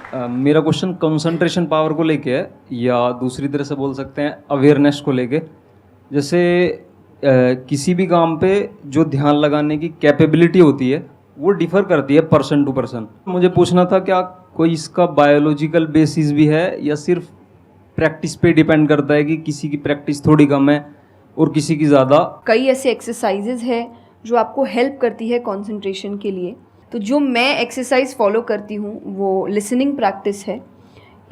मेरा question concentration power को लेके है, या दूसरी तरह से बोल सकते हैं अवेयरनेस को लेके। जैसे किसी भी काम पे जो ध्यान लगाने की कैपेबिलिटी होती है वो डिफर करती है पर्सन टू पर्सन। मुझे पूछना था क्या कोई इसका बायोलॉजिकल बेसिस भी है, या सिर्फ प्रैक्टिस पे डिपेंड करता है कि किसी की प्रैक्टिस थोड़ी कम है और किसी की ज़्यादा? कई ऐसे एक्सरसाइजेज है जो आपको हेल्प करती है कंसंट्रेशन के लिए। तो जो मैं एक्सरसाइज फॉलो करती हूँ वो लिसनिंग प्रैक्टिस है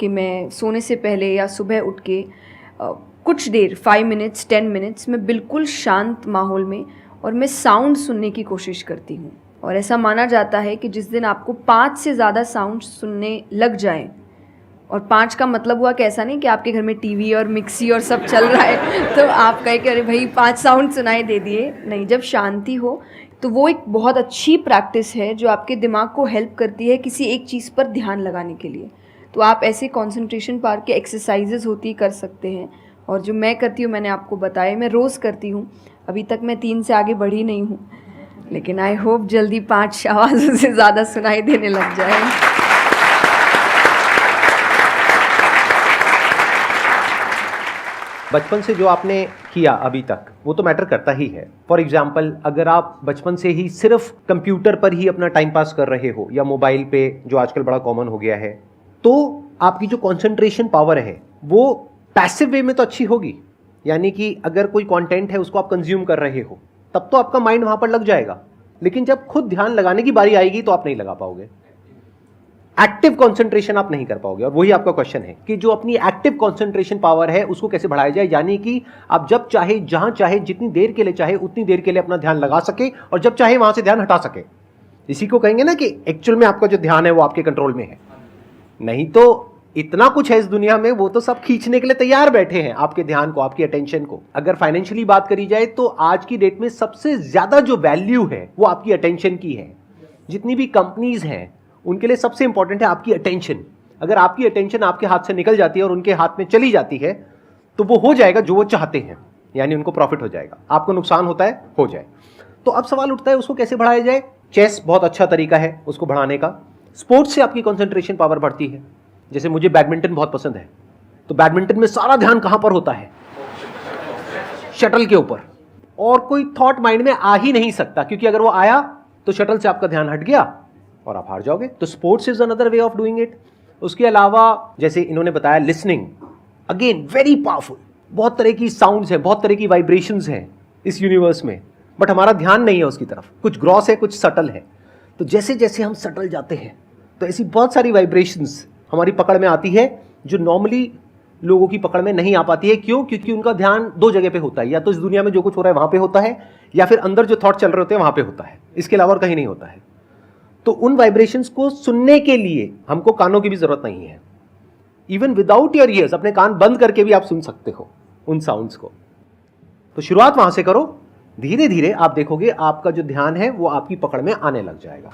कि मैं सोने से पहले या सुबह उठ के कुछ देर 5 मिनट्स 10 मिनट्स मैं बिल्कुल शांत माहौल में और मैं साउंड सुनने की कोशिश करती हूँ। और ऐसा माना जाता है कि जिस दिन आपको 5 से ज़्यादा साउंड सुनने लग जाए, और 5 का मतलब हुआ कि ऐसा नहीं कि आपके घर में टीवी और मिक्सी और सब चल रहा है तो आप कहे कि अरे भाई 5 साउंड सुनाई दे दिए, नहीं। जब शांति हो तो वो एक बहुत अच्छी प्रैक्टिस है जो आपके दिमाग को हेल्प करती है किसी एक चीज़ पर ध्यान लगाने के लिए। तो आप ऐसे कंसंट्रेशन पावर के एक्सरसाइजेज होती कर सकते हैं, और जो मैं करती हूँ मैंने आपको बताया, मैं रोज़ करती हूँ। अभी तक मैं 3 से आगे बढ़ी नहीं हूँ, लेकिन आई होप जल्दी 5 आवाज़ों से ज़्यादा सुनाई देने लग जाए। बचपन से जो आपने किया अभी तक वो तो मैटर करता ही है। फॉर एग्जाम्पल, अगर आप बचपन से ही सिर्फ कंप्यूटर पर ही अपना टाइम पास कर रहे हो या मोबाइल पे, जो आजकल बड़ा कॉमन हो गया है, तो आपकी जो कंसंट्रेशन पावर है वो पैसिव वे में तो अच्छी होगी। यानी कि अगर कोई कंटेंट है उसको आप कंज्यूम कर रहे हो तब तो आपका माइंड वहां पर लग जाएगा, लेकिन जब खुद ध्यान लगाने की बारी आएगी तो आप नहीं लगा पाओगे। एक्टिव कंसंट्रेशन आप नहीं कर पाओगे। और वही आपका क्वेश्चन है कि जो अपनी एक्टिव कंसंट्रेशन पावर है उसको कैसे बढ़ाया जाए। यानी कि आप जब चाहे, जहां चाहे, जितनी देर के लिए चाहे उतनी देर के लिए अपना ध्यान लगा सके, और जब चाहे वहां से ध्यान हटा सके। इसी को कहेंगे ना कि एक्चुअल में आपका जो ध्यान है वो आपके कंट्रोल में है। नहीं तो इतना कुछ है इस दुनिया में, वो तो सब खींचने के लिए तैयार बैठे हैं आपके ध्यान को, आपकी अटेंशन को। अगर फाइनेंशियली बात करी जाए तो आज की डेट में सबसे ज्यादा जो वैल्यू है वो आपकी अटेंशन की है। जितनी भी कंपनीज हैं उनके लिए सबसे इंपॉर्टेंट है आपकी अटेंशन। अगर आपकी अटेंशन आपके हाथ से निकल जाती है और उनके हाथ में चली जाती है तो वो हो जाएगा जो वो चाहते हैं, यानी उनको प्रॉफिट हो जाएगा, आपको नुकसान होता है हो जाए। तो अब सवाल उठता है उसको कैसे बढ़ाया जाए। चेस बहुत अच्छा तरीका है उसको बढ़ाने का। स्पोर्ट्स से आपकी कंसंट्रेशन पावर बढ़ती है। जैसे मुझे बैडमिंटन बहुत पसंद है, तो बैडमिंटन में सारा ध्यान कहां पर होता है? शटल के ऊपर, और कोई थॉट माइंड में आ ही नहीं सकता, क्योंकि अगर वो आया तो शटल से आपका ध्यान हट गया और आप हार जाओगे। तो sports is another way of doing it. उसके अलावा जैसे इन्होंने बताया लिसनिंग, अगेन वेरी पावरफुल। बहुत तरह की साउंड्स हैं, बहुत तरह की वाइब्रेशंस हैं इस यूनिवर्स में, बट हमारा ध्यान नहीं है उसकी तरफ। कुछ ग्रॉस है, कुछ सटल है। तो जैसे जैसे हम सटल जाते हैं तो ऐसी बहुत सारी वाइब्रेशंस हमारी पकड़ में आती है जो नॉर्मली लोगों की पकड़ में नहीं आ पाती है। क्यों? क्योंकि उनका ध्यान 2 जगह पे होता है, या तो इस दुनिया में जो कुछ हो रहा है वहां पे होता है, या फिर अंदर जो थॉट चल रहे होते हैं वहां पे होता है। इसके अलावा और कहीं नहीं होता है। तो उन वाइब्रेशंस को सुनने के लिए हमको कानों की भी जरूरत नहीं है। इवन विदाउट योर ईयर्स, अपने कान बंद करके भी आप सुन सकते हो उन साउंड्स को। तो शुरुआत वहां से करो, धीरे धीरे आप देखोगे आपका जो ध्यान है वो आपकी पकड़ में आने लग जाएगा।